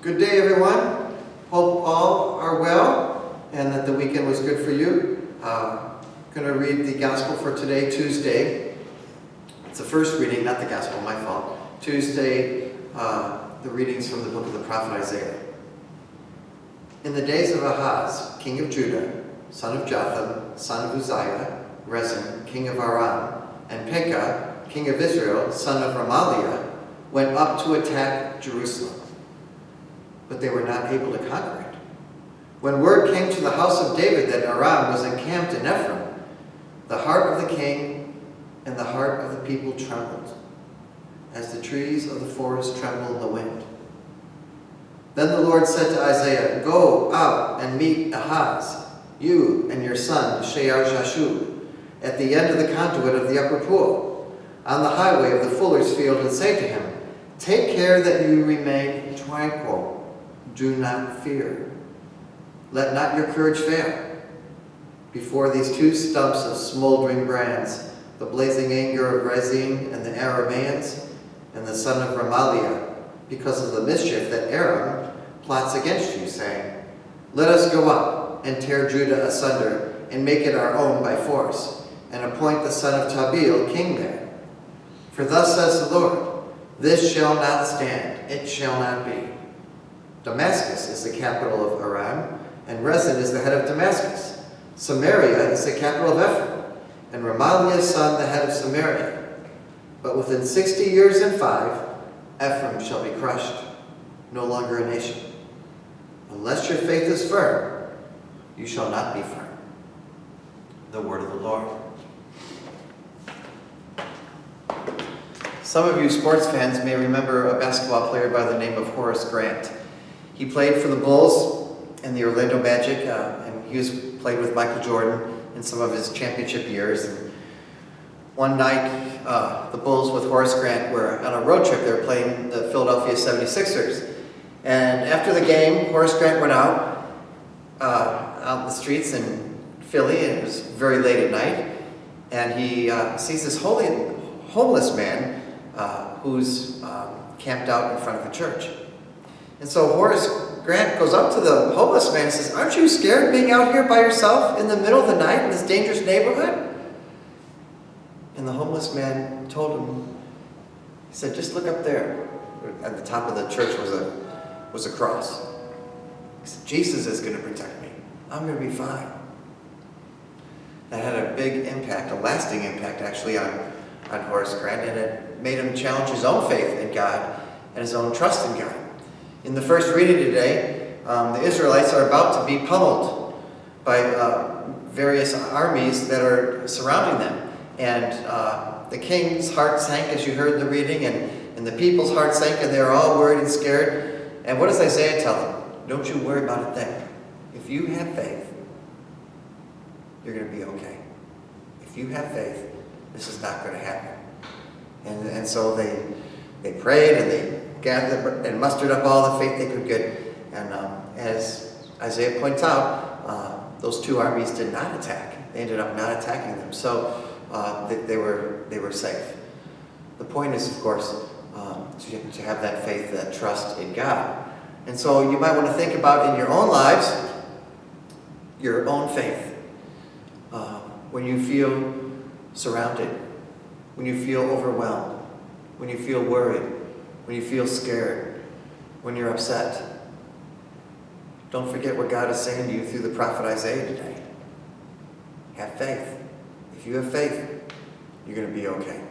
Good day, everyone. Hope all are well and that the weekend was good for you. Going to read the gospel for today, Tuesday. It's the first reading, not the gospel, my fault. Tuesday, the readings from the book of the prophet Isaiah. In the days of Ahaz, king of Judah, son of Jotham, son of Uzziah, Rezin, king of Aram, and Pekah, king of Israel, son of Remaliah, went up to attack Jerusalem. But they were not able to conquer it. When word came to the house of David that Aram was encamped in Ephraim, the heart of the king and the heart of the people trembled, as the trees of the forest tremble in the wind. Then the Lord said to Isaiah, "Go out and meet Ahaz, you and your son Shear-Jashub, at the end of the conduit of the upper pool, on the highway of the fuller's field, and say to him, take care that you remain tranquil. Do not fear. Let not your courage fail. Before these two stumps of smoldering brands, the blazing anger of Rezin and the Arameans and the son of Remaliah, because of the mischief that Aram plots against you, saying, let us go up and tear Judah asunder and make it our own by force, and appoint the son of Tabeel king there. For thus says the Lord, this shall not stand, it shall not be. Damascus is the capital of Aram, and Rezin is the head of Damascus. Samaria is the capital of Ephraim, and Remaliah's son the head of Samaria. But within 60 years and 5, Ephraim shall be crushed, no longer a nation. Unless your faith is firm, you shall not be firm. The word of the Lord. Some of you sports fans may remember a basketball player by the name of Horace Grant. He played for the Bulls and the Orlando Magic, and he played with Michael Jordan in some of his championship years. And one night, the Bulls with Horace Grant were on a road trip. They were playing the Philadelphia 76ers. And after the game, Horace Grant went out in the streets in Philly, and it was very late at night. And he sees this homeless man who's camped out in front of a church. And so Horace Grant goes up to the homeless man and says, aren't you scared being out here by yourself in the middle of the night in this dangerous neighborhood? And the homeless man told him, he said, just look up there. At the top of the church was a cross. He said, Jesus is going to protect me. I'm going to be fine. That had a big impact, a lasting impact actually on Horace Grant, and it made him challenge his own faith in God and his own trust in God. In the first reading today, the Israelites are about to be pummeled by various armies that are surrounding them. And the king's heart sank, as you heard in the reading, and the people's heart sank, and they're all worried and scared. And what does Isaiah tell them? Don't you worry about a thing. If you have faith, you're going to be okay. If you have faith, this is not going to happen. And so they prayed, and they gathered and mustered up all the faith they could get. And as Isaiah points out, those two armies did not attack. They ended up not attacking them. So they were safe. The point is, of course, to have that faith, that trust in God. And so you might want to think about in your own lives, your own faith. When you feel surrounded, when you feel overwhelmed, when you feel worried, when you feel scared, when you're upset. Don't forget what God is saying to you through the prophet Isaiah today. Have faith. If you have faith, you're going to be okay.